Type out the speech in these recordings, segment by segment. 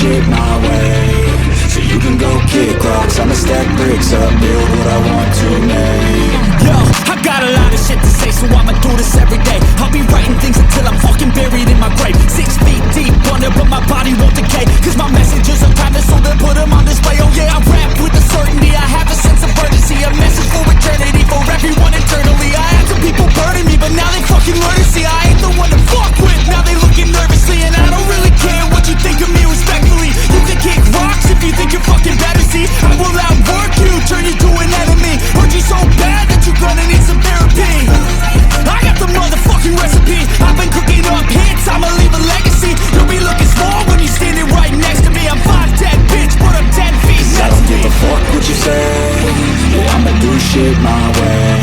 shit my way. So you can go kick rocks, I'ma stack bricks up, build what I want to make. Yo, I got a lot of shit to say, so I'ma do this every day. I'll be writing things until I'm fucking buried in my grave. 6 feet deep under, but my body won't decay, cause my messages are timeless, so they'll put them on display. Oh yeah, I rap with a certainty, I have a sense of urgency, a message for eternity, for everyone internally. I had some people burning me, but now they fucking learn to see I ain't the one to fuck with. Now they looking nervously, and I don't really care what you think of me respectfully. You can kick rocks if you think you're fucking better, see I will outwork you, turn you to an enemy. Hurt you so bad that you're gonna need some therapy. I got the motherfucking recipe, I've been cooking up hits, I'ma leave a legacy. You'll be looking small when you're standing right next to me. I'm 5'10", bitch, but I'm 10 feet next to me. I don't give a fuck what you say, yeah, I'ma do shit my way.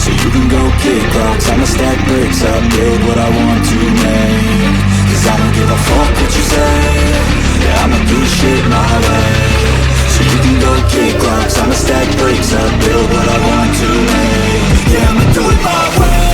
So you can go kick rocks, I'ma stack bricks up, build what I want to make. Cause I don't give a fuck what you say, yeah, I'ma do shit my way. So you can go kick rocks, I'ma stack bricks up, build what I want to make. Yeah, I'ma do it my way.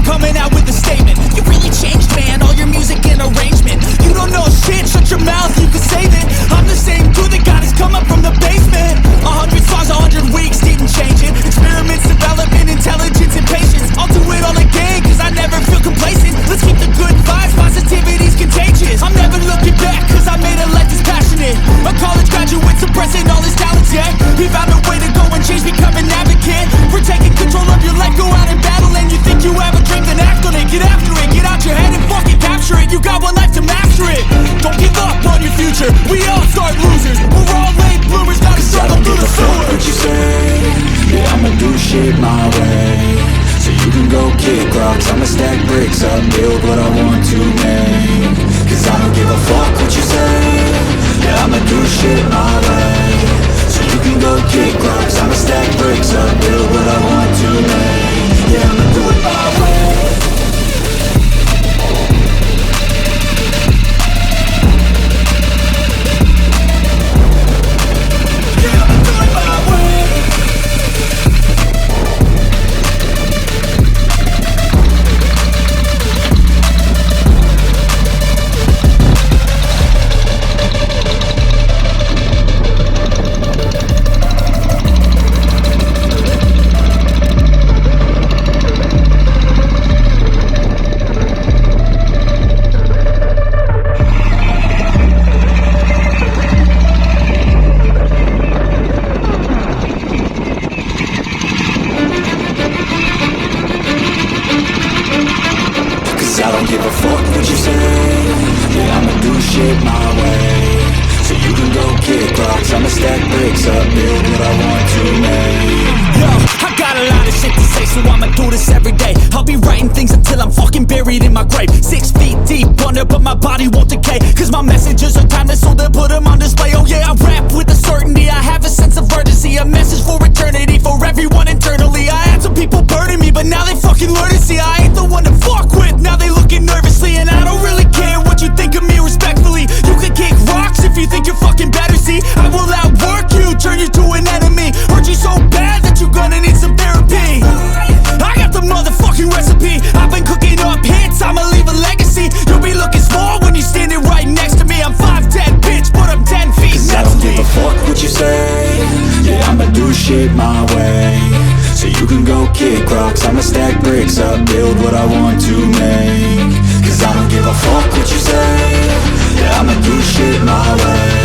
Coming out with a statement. You really changed, man, all your music and arrangement. You don't know shit, shut your mouth, you can save it. I'm the same dude that got his come up from the basement. 100 songs, 100 weeks, didn't change it. Experiments, development, intelligence, and patience. I'll do it all again, cause I never feel complacent. Let's keep the good vibes, positivity's contagious. I'm never looking back, cause I made a life that's passionate. A college graduate suppressing all his talents, yeah. He found a way to go and change, become an advocate. For taking control of your life, go out and battle. And you think you have a dream, then act on it. Get after it, get out your head and fucking capture it. You got one life to master it. Don't give up on your future, we all start losers. We're all late bloomers, gotta struggle through the sewer. What you say, yeah, I'ma do shit my way. So you can go kick rocks, I'ma stack bricks up, build what I want to make. Cause I don't give a fuck what you say, yeah, I'ma do shit my way. So you can go kick rocks, I'ma stack bricks up, build what I want to make. Yeah, I'ma do it my way. I don't give a fuck what you say, yeah, I'ma do shit my way. So you can go kick rocks, I'ma stack bricks up, build what I want to make. Yo, I got a lot of shit to say, so I'ma do this every day. I'll be writing things until I'm fucking buried in my grave. 6 feet deep under, but my body won't decay, cause my messages are timeless, so they'll put them on display. Oh yeah, I rap with a certainty, I have a sense of urgency, a message for eternity, for everyone internally. I had some people burning me, but now they fucking learn to see I ain't the one to fuck with. Now they looking nervously, and I don't really care what you think of me respectfully. You can kick rocks if you think you're fucking better, see I will outwork you, turn you to an enemy. Hurt you so bad that you're gonna need some therapy. I got the motherfucking recipe, I've been cooking up hits, I'ma leave a legacy. You'll be looking small when you're standing right next to me. I'm 5'10", bitch, but I'm 10 feet next to me. I don't give a fuck what you say, yeah, I'ma do shit my way. So you can go kick rocks, I'ma stack bricks up, build what I want to make. Cause I don't give a fuck what you say, yeah, I'ma do shit my way.